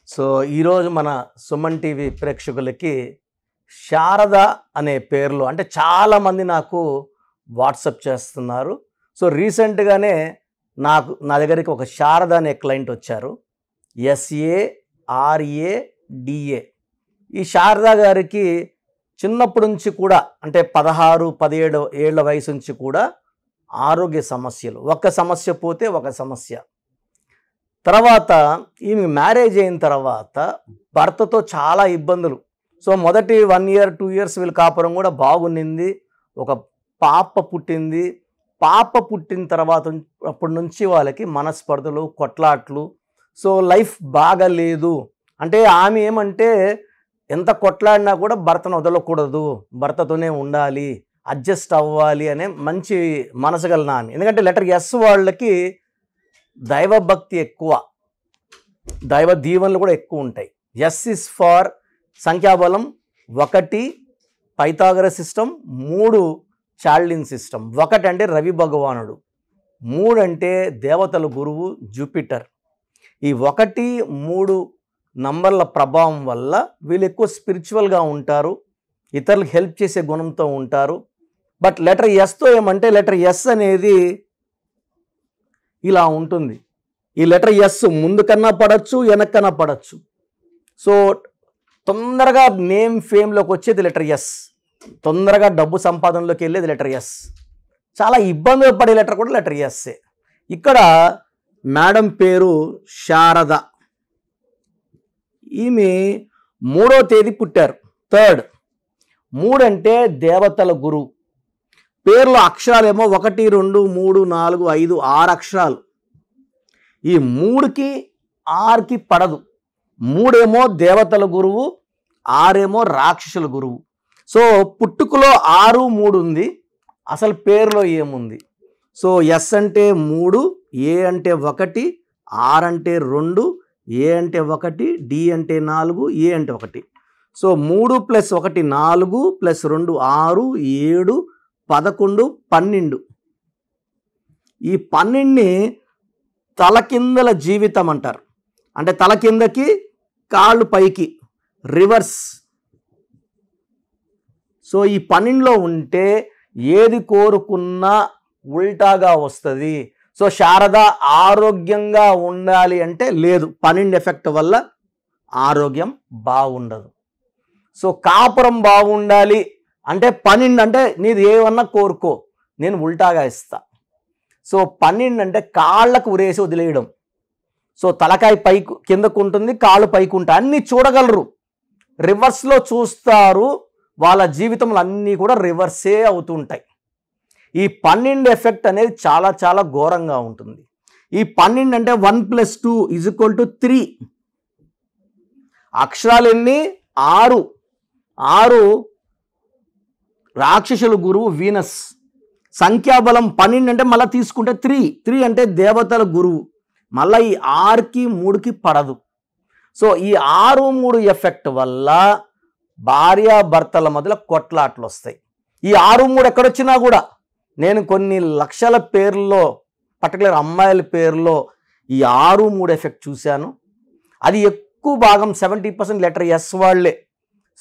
So ఈరోజు మన Suman TV ప్రేక్షకులకి శారద అనే పేర్లు అంటే చాలామంది నాకు వాట్సాప్ చేస్తున్నారు. సో రీసెంట్గానే నా దగ్గరికి ఒక శారద అనే క్లయింట్ వచ్చారు. SARADA. ఈ శారద గారికి చిన్నప్పటి నుంచి కూడా అంటే 16-17 ఏళ్ల వయసు నుంచి కూడా ఆరోగ్య సమస్యలు, ఒక సమస్య పోతే ఒక సమస్య. తర్వాత ఈమె మ్యారేజ్ అయిన తర్వాత భర్తతో చాలా ఇబ్బందులు. సో మొదటి 1 year 2 years వీళ్ళ కాపురం కూడా బాగుండింది. ఒక పాప పుట్టింది. పాప పుట్టిన తర్వాత అప్పటి నుంచి వాళ్ళకి మనస్పర్ధలు, కొట్లాట్లు. సో లైఫ్ బాగాలేదు. అంటే ఆమె ఏమంటే ఎంత కొట్లాడినా కూడా భర్తను వదలకూడదు, భర్తతోనే ఉండాలి, అడ్జస్ట్ అవ్వాలి అనే మంచి మనసు గల ఆమె. ఎందుకంటే లెటర్ ఎస్ వాళ్ళకి దైవభక్తి ఎక్కువ, దైవ దీవెనలు కూడా ఎక్కువ ఉంటాయి. ఎస్ ఇస్ ఫార్ సంఖ్యాబలం 1 పైథాగరస్ సిస్టమ్, 3 చార్లిన్ సిస్టమ్. 1 అంటే రవి భగవానుడు, 3 అంటే దేవతల గురువు జూపిటర్. ఈ 1, 3 నంబర్ల ప్రభావం వల్ల వీళ్ళు ఎక్కువ స్పిరిచువల్గా ఉంటారు, ఇతరులకు హెల్ప్ చేసే గుణంతో ఉంటారు. బట్ లెటర్ ఎస్తో ఏమంటే లెటర్ ఎస్ అనేది ఇలా ఉంటుంది. ఈ లెటర్ ఎస్ ముందు కన్నా పడచ్చు, వెనక్కన్నా పడచ్చు. సో తొందరగా నేమ్ ఫేమ్లోకి వచ్చేది లెటర్ ఎస్, తొందరగా డబ్బు సంపాదనలోకి వెళ్ళేది లెటర్ ఎస్. చాలా ఇబ్బందులు పడే లెటర్ కూడా లెటర్ ఎస్సే. ఇక్కడ మేడం పేరు శారద. ఈమె 3వ తేదీ పుట్టారు, 3rd. 3 అంటే దేవతల గురువు. పేర్లో అక్షరాలేమో 1 2 3 4 5 6 అక్షరాలు. ఈ 3కి 6కి పడదు. 3 ఏమో దేవతల గురువు, 6 ఏమో రాక్షసుల గురువు. సో పుట్టుకలో 6 3 ఉంది, అసలు పేరులో ఏముంది? సో ఎస్ అంటే 3, ఏ అంటే 1, ఆర్ అంటే 2, ఏ అంటే 1, డి అంటే 4, ఏ అంటే 1. సో 3 + 1 4 + 2 6 7 11 12. ఈ 12ని తలకిందల జీవితం అంటారు. అంటే తల కిందకి కాళ్ళు పైకి, రివర్స్. సో ఈ 12లో ఉంటే ఏది కోరుకున్నా ఉల్టాగా వస్తుంది. సో శారద ఆరోగ్యంగా ఉండాలి అంటే లేదు, 12 ఎఫెక్ట్ వల్ల ఆరోగ్యం బాగుండదు. సో కాపురం బాగుండాలి అంటే 12 అంటే నీది ఏమన్నా కోరుకో, నేను ఉల్టాగా ఇస్తా. సో 12 అంటే కాళ్ళకు ఉరేసి వదిలేయడం. సో తలకాయ పైకి కిందకు ఉంటుంది, కాళ్ళు పైకి ఉంటాయి, అన్నీ చూడగలరు, రివర్స్లో చూస్తారు. వాళ్ళ జీవితంలో అన్నీ కూడా రివర్సే అవుతుంటాయి. ఈ 12 ఎఫెక్ట్ అనేది చాలా చాలా ఘోరంగా ఉంటుంది. ఈ 12 అంటే 1 + 2 = 3. అక్షరాలు ఎన్ని? 6. 6 రాక్షసుల గురువు వీనస్. సంఖ్యాబలం 12 అంటే మళ్ళీ తీసుకుంటే 3 అంటే దేవతల గురువు. మళ్ళీ ఈ 6కి 3కి పడదు. సో ఈ 6 3 ఎఫెక్ట్ వల్ల భార్యాభర్తల మధ్యలో కొట్లాట్లు వస్తాయి. ఈ 6 3 ఎక్కడొచ్చినా కూడా నేను కొన్ని లక్షల పేర్లలో, పర్టికులర్ అమ్మాయిల పేర్లో ఈ 6 3 ఎఫెక్ట్ చూశాను. అది ఎక్కువ భాగం 70% లెటర్ ఎస్ వాళ్ళే.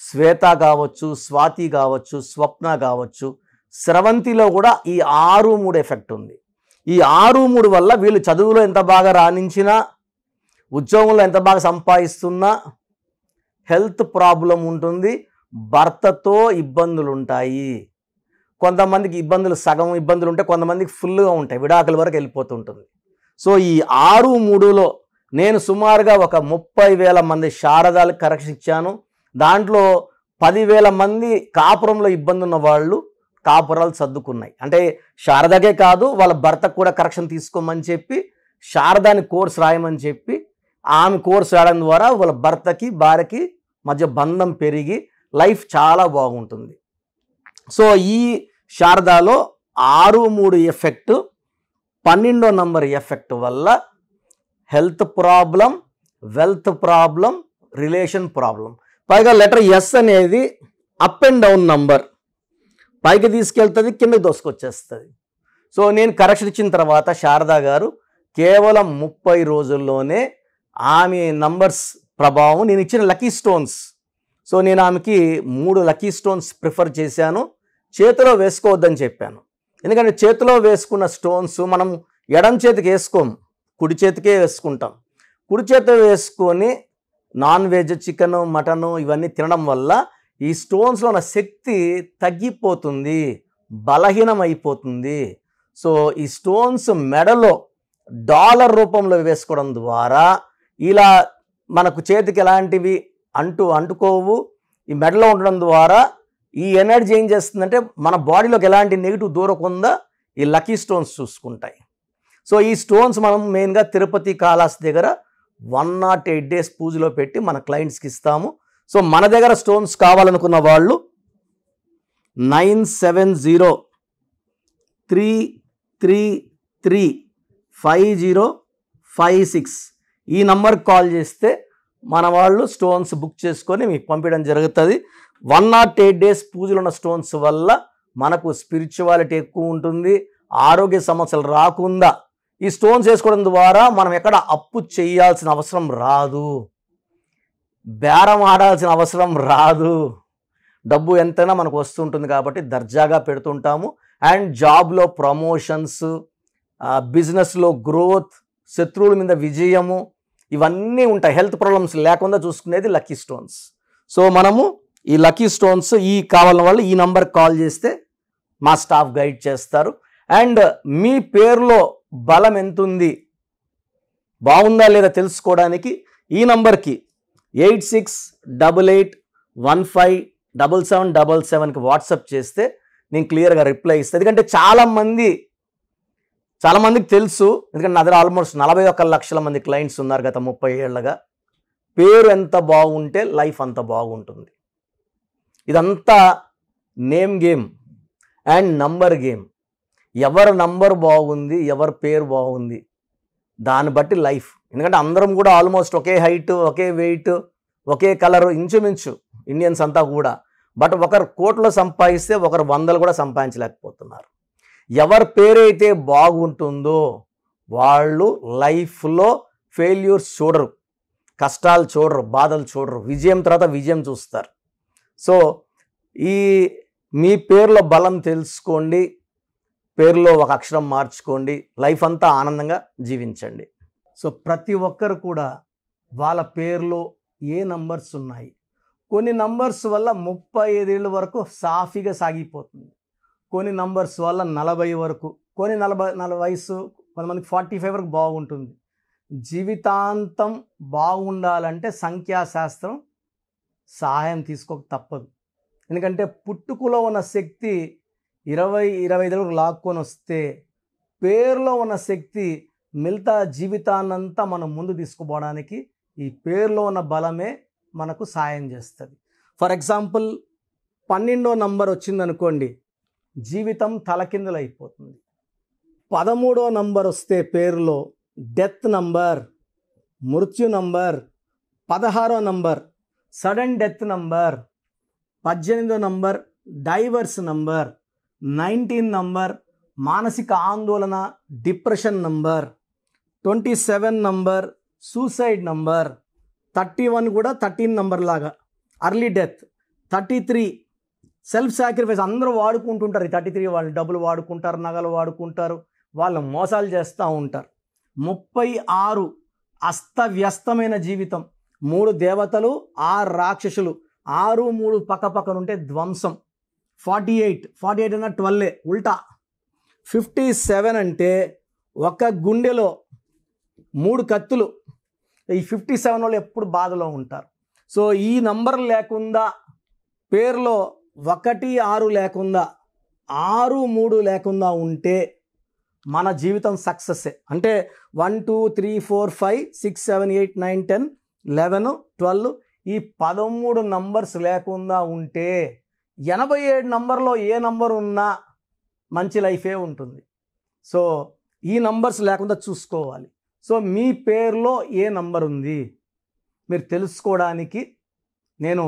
శ్వేత కావచ్చు, స్వాతి కావచ్చు, స్వప్న కావచ్చు, స్రవంతిలో కూడా ఈ 6 3 ఎఫెక్ట్ ఉంది. ఈ 6 3 వల్ల వీళ్ళు చదువులో ఎంత బాగా రాణించినా, ఉద్యోగంలో ఎంత బాగా సంపాదిస్తున్నా హెల్త్ ప్రాబ్లం ఉంటుంది, భర్తతో ఇబ్బందులు ఉంటాయి. కొంతమందికి ఇబ్బందులు సగం ఇబ్బందులు ఉంటాయి, కొంతమందికి ఫుల్గా ఉంటాయి, విడాకుల వరకు వెళ్ళిపోతుంటుంది. సో ఈ 6 3లో నేను సుమారుగా ఒక 30,000 మంది శారదాలకు కరెక్షన్ ఇచ్చాను. దాంట్లో 10,000 మంది కాపురంలో ఇబ్బంది ఉన్న వాళ్ళు కాపురాలు సర్దుకున్నాయి. అంటే శారదకే కాదు, వాళ్ళ భర్తకు కూడా కరెక్షన్ తీసుకోమని చెప్పి, శారదాని కోర్స్ రాయమని చెప్పి, ఆమె కోర్స్ రాయడం ద్వారా వాళ్ళ భర్తకి భార్యకి మధ్య బంధం పెరిగి లైఫ్ చాలా బాగుంటుంది. సో ఈ శారదాలో 6 3 ఎఫెక్ట్, 12వ నంబర్ ఎఫెక్ట్ వల్ల health problem, wealth problem, relation problem. పైగా లెటర్ ఎస్ అనేది అప్ అండ్ డౌన్ నంబర్, పైకి తీసుకెళ్తుంది, కిందకి దోసుకొచ్చేస్తుంది. సో నేను కరెక్షన్ ఇచ్చిన తర్వాత శారదా గారు కేవలం 30 రోజుల్లోనే ఆమె నంబర్స్ ప్రభావం. నేను ఇచ్చిన లక్కీ స్టోన్స్, సో నేను ఆమెకి 3 లక్కీ స్టోన్స్ ప్రిఫర్ చేశాను. చేతిలో వేసుకోవద్దని చెప్పాను. ఎందుకంటే చేతిలో వేసుకున్న స్టోన్స్ మనం ఎడం చేతికి వేసుకోము, కుడి చేతికే వేసుకుంటాం. కుడి చేతిలో వేసుకొని నాన్ వెజ్, చికెన్, మటను ఇవన్నీ తినడం వల్ల ఈ స్టోన్స్లో ఉన్న శక్తి తగ్గిపోతుంది, బలహీనం అయిపోతుంది. సో ఈ స్టోన్స్ మెడలో డాలర్ రూపంలో వేసుకోవడం ద్వారా ఇలా మనకు చేతికి ఎలాంటివి అంటుకోవు. ఈ మెడలో ఉండడం ద్వారా ఈ ఎనర్జీ ఏం చేస్తుందంటే మన బాడీలోకి ఎలాంటి నెగిటివ్ దూరకుండా ఈ లక్కీ స్టోన్స్ చూసుకుంటాయి. సో ఈ స్టోన్స్ మనం మెయిన్గా తిరుపతి కాళహస్తి దగ్గర 108 days పూజలో పెట్టి మన క్లయింట్స్కి ఇస్తాము. సో మన దగ్గర స్టోన్స్ కావాలనుకున్న వాళ్ళు 9703335056 ఈ నంబర్కి కాల్ చేస్తే మన వాళ్ళు స్టోన్స్ బుక్ చేసుకొని మీకు పంపించడం జరుగుతుంది. 108 days పూజలు ఉన్న స్టోన్స్ వల్ల మనకు స్పిరిచువాలిటీ ఎక్కువ ఉంటుంది, ఆరోగ్య సమస్యలు రాకుండా ఈ స్టోన్స్ వేసుకోవడం ద్వారా మనం ఎక్కడ అప్పు చేయాల్సిన అవసరం రాదు, బేరం ఆడాల్సిన అవసరం రాదు, డబ్బు ఎంతైనా మనకు వస్తుంటుంది కాబట్టి దర్జాగా పెడుతుంటాము. అండ్ జాబ్లో ప్రమోషన్స్, బిజినెస్లో గ్రోత్, శత్రువుల మీద విజయము ఇవన్నీ ఉంటాయి. హెల్త్ ప్రాబ్లమ్స్ లేకుండా చూసుకునేది లక్కీ స్టోన్స్. సో మనము ఈ లక్కీ స్టోన్స్ ఈ కావాలని వాళ్ళు ఈ నంబర్కి కాల్ చేస్తే మా స్టాఫ్ గైడ్ చేస్తారు. అండ్ మీ పేరులో బలం ఎంతుంది, బాగుందా లేదా తెలుసుకోవడానికి ఈ నంబర్కి 8688157777కి వాట్సాప్ చేస్తే నేను క్లియర్గా రిప్లై ఇస్తాను. ఎందుకంటే చాలామందికి తెలుసు, ఎందుకంటే నా దగ్గర ఆల్మోస్ట్ 41 లక్షల మంది క్లయింట్స్ ఉన్నారు గత 30 ఏళ్ళగా. పేరు ఎంత బాగుంటే లైఫ్ అంత బాగుంటుంది. ఇదంతా name game and number game. ఎవరి నంబర్ బాగుంది, ఎవరి పేరు బాగుంది దాన్ని బట్టి లైఫ్. ఎందుకంటే అందరం కూడా ఆల్మోస్ట్ ఒకే హైట్, ఒకే వెయిట్, ఒకే కలర్ ఇంచుమించు ఇండియన్స్ అంతా కూడా. బట్ ఒకరు కోట్లు సంపాదిస్తే ఒకరు 100 కూడా సంపాదించలేకపోతున్నారు. ఎవరి పేరైతే బాగుంటుందో వాళ్ళు లైఫ్లో ఫెయిల్యూర్స్ చూడరు, కష్టాలు చూడరు, బాధలు చూడరు, విజయం తర్వాత విజయం చూస్తారు. సో మీ పేరులో బలం తెలుసుకోండి, పేరులో ఒక అక్షరం మార్చుకోండి, లైఫ్ అంతా ఆనందంగా జీవించండి. సో ప్రతి ఒక్కరు కూడా వాళ్ళ పేరులో ఏ నంబర్స్ ఉన్నాయి, కొన్ని నంబర్స్ వల్ల 35 ఏళ్ళ వరకు సాఫీగా సాగిపోతుంది, కొన్ని నంబర్స్ వల్ల 40 వరకు, కొన్ని 40 వయసు, కొంతమందికి 45 వరకు బాగుంటుంది. జీవితాంతం బాగుండాలంటే సంఖ్యాశాస్త్రం సహాయం తీసుకోక తప్పదు. ఎందుకంటే పుట్టుకలో ఉన్న శక్తి 20-25 వరకు లాక్కొని వస్తే పేరులో ఉన్న శక్తి మిగతా జీవితాన్నంతా మనం ముందు తీసుకుపోవడానికి ఈ పేరులో ఉన్న బలమే మనకు సాయం చేస్తుంది. ఫర్ ఎగ్జాంపుల్ 12వ నంబర్ వచ్చిందనుకోండి, జీవితం తలకిందులు అయిపోతుంది. 13వ నంబర్ వస్తే పేరులో డెత్ నంబర్, మృత్యు నంబర్, 16వ నంబర్ సడన్ డెత్ నంబర్, 18వ నంబర్ డైవర్స్ నంబర్, 19 నంబర్ మానసిక ఆందోళన depression number, 27 number suicide number, 31 కూడా 13 నంబర్ లాగా అర్లీ డెత్, 33 సెల్ఫ్ సాక్రిఫైస్. అందరూ వాడుకుంటుంటారు ఈ 33 వాళ్ళు, డబ్బులు వాడుకుంటారు, నగలు వాడుకుంటారు, వాళ్ళు మోసాలు చేస్తూ ఉంటారు. 36 అస్తవ్యస్తమైన జీవితం, 3 దేవతలు 6 రాక్షసులు, 6 3 పక్కపక్కనుంటే ధ్వంసం. 48 అన్న 12 ఉల్టా. 57 అంటే ఒక గుండెలో 3 కత్తులు. ఈ 57 వాళ్ళు ఎప్పుడు బాధలో ఉంటారు. సో ఈ నంబర్ లేకుండా పేరులో 1 6 లేకుండా 6 3 లేకుండా ఉంటే మన జీవితం సక్సెస్సే. అంటే 1 2 3 4 5 6 7 8 9 10 11 12 ఈ 13 నంబర్స్ లేకుండా ఉంటే 87 నంబర్లో ఏ నంబర్ ఉన్నా మంచి లైఫే ఉంటుంది. సో ఈ నంబర్స్ లేకుండా చూసుకోవాలి. సో మీ పేరులో ఏ నంబర్ ఉంది మీరు తెలుసుకోవడానికి నేను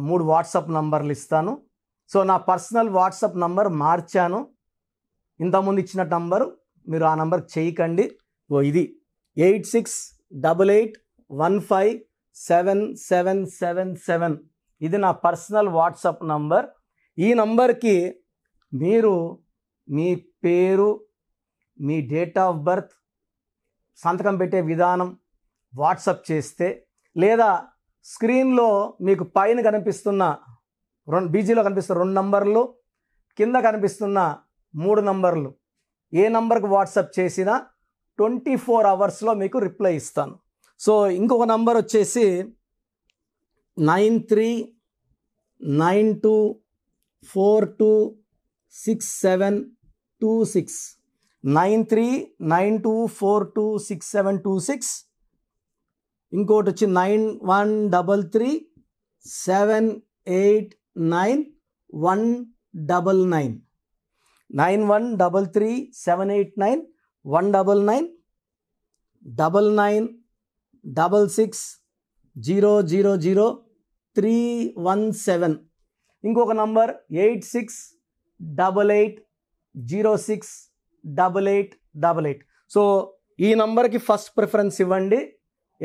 3 వాట్సాప్ నంబర్లు ఇస్తాను. సో నా పర్సనల్ వాట్సాప్ నంబర్ మార్చాను, ఇంతకుముందు ఇచ్చిన నంబరు మీరు ఆ నంబర్కి చేయకండి. ఇది 8688 98157777. ఇది నా పర్సనల్ వాట్సాప్ నంబర్. ఈ నంబర్కి మీరు మీ పేరు, మీ డేట్ ఆఫ్ బర్త్, సంతకం పెట్టే విధానం వాట్సాప్ చేస్తే, లేదా స్క్రీన్లో మీకు పైన కనిపిస్తున్న బీజీలో కనిపిస్తున్న 2 నంబర్లు, కింద కనిపిస్తున్న 3 నంబర్లు, ఏ నంబర్కి వాట్సాప్ చేసినా 24 అవర్స్లో మీకు రిప్లై ఇస్తాను. సో ఇంకొక నంబర్ వచ్చేసి 9392426726 9392426726. ఇంకోటి వచ్చి 9133789199 9133789199 9966000317. ఇంకొక నంబర్ 8688068888. సో ఈ నంబర్కి ఫస్ట్ ప్రిఫరెన్స్ ఇవ్వండి,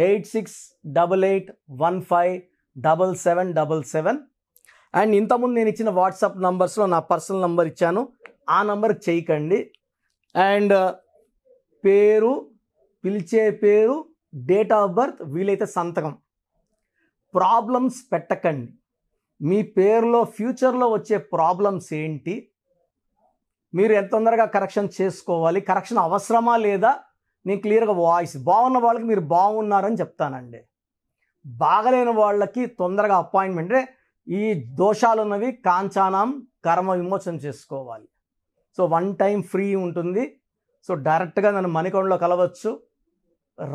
8688157777. అండ్ ఇంతకుముందు నేను ఇచ్చిన వాట్సాప్ నంబర్స్లో నా పర్సనల్ నంబర్ ఇచ్చాను, ఆ నంబర్కి చేయకండి. అండ్ పేరు, పిలిచే పేరు, డేట్ ఆఫ్ బర్త్, వీలైతే సంతకం. ప్రాబ్లమ్స్ పెట్టకండి. మీ పేరులో ఫ్యూచర్లో వచ్చే ప్రాబ్లమ్స్ ఏంటి, మీరు ఎంత తొందరగా కరెక్షన్ చేసుకోవాలి, కరెక్షన్ అవసరమా లేదా, నేను క్లియర్గా వాయిస్ బాగున్న వాళ్ళకి మీరు బాగున్నారని చెప్తానండి. బాగలేని వాళ్ళకి తొందరగా అపాయింట్మెంట్, ఈ దోషాలు ఉన్నవి కాంచానం కర్మ విమోచన చేసుకోవాలి. సో 1 టైం ఫ్రీ ఉంటుంది. సో డైరెక్ట్గా నన్ను మణికొండలో కలవచ్చు.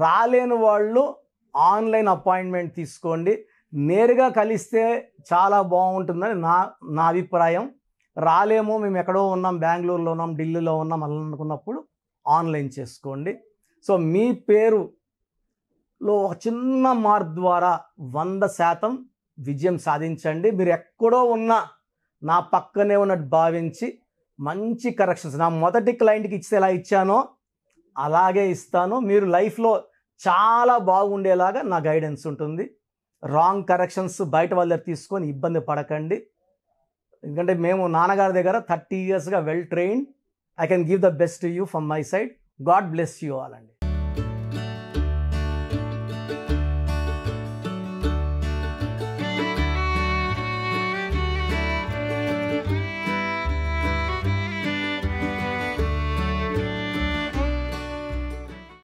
రాలేని వాళ్ళు ఆన్లైన్ అపాయింట్మెంట్ తీసుకోండి. నేరుగా కలిస్తే చాలా బాగుంటుందని నా అభిప్రాయం. రాలేమో, మేము ఎక్కడో ఉన్నాం, బెంగళూరులో ఉన్నాం, ఢిల్లీలో ఉన్నాం అలా అనుకున్నప్పుడు ఆన్లైన్ చేసుకోండి. సో మీ పేరులో ఒక చిన్న మార్పు ద్వారా 100% విజయం సాధించండి. మీరు ఎక్కడో ఉన్నా నా పక్కనే ఉన్నట్టు భావించి మంచి కరెక్షన్స్ నా మొదటి క్లయింట్కి ఇస్తే ఎలా ఇచ్చానో అలాగే ఇస్తాను. మీరు లైఫ్లో చాలా బాగుండేలాగా నా గైడెన్స్ ఉంటుంది. రాంగ్ కరెక్షన్స్ బయట వాళ్ళ దగ్గర తీసుకొని ఇబ్బంది పడకండి. ఎందుకంటే మేము నాన్నగారి దగ్గర 30 yearsగా well trained. I can give the best to you from my side. God bless you all అండి.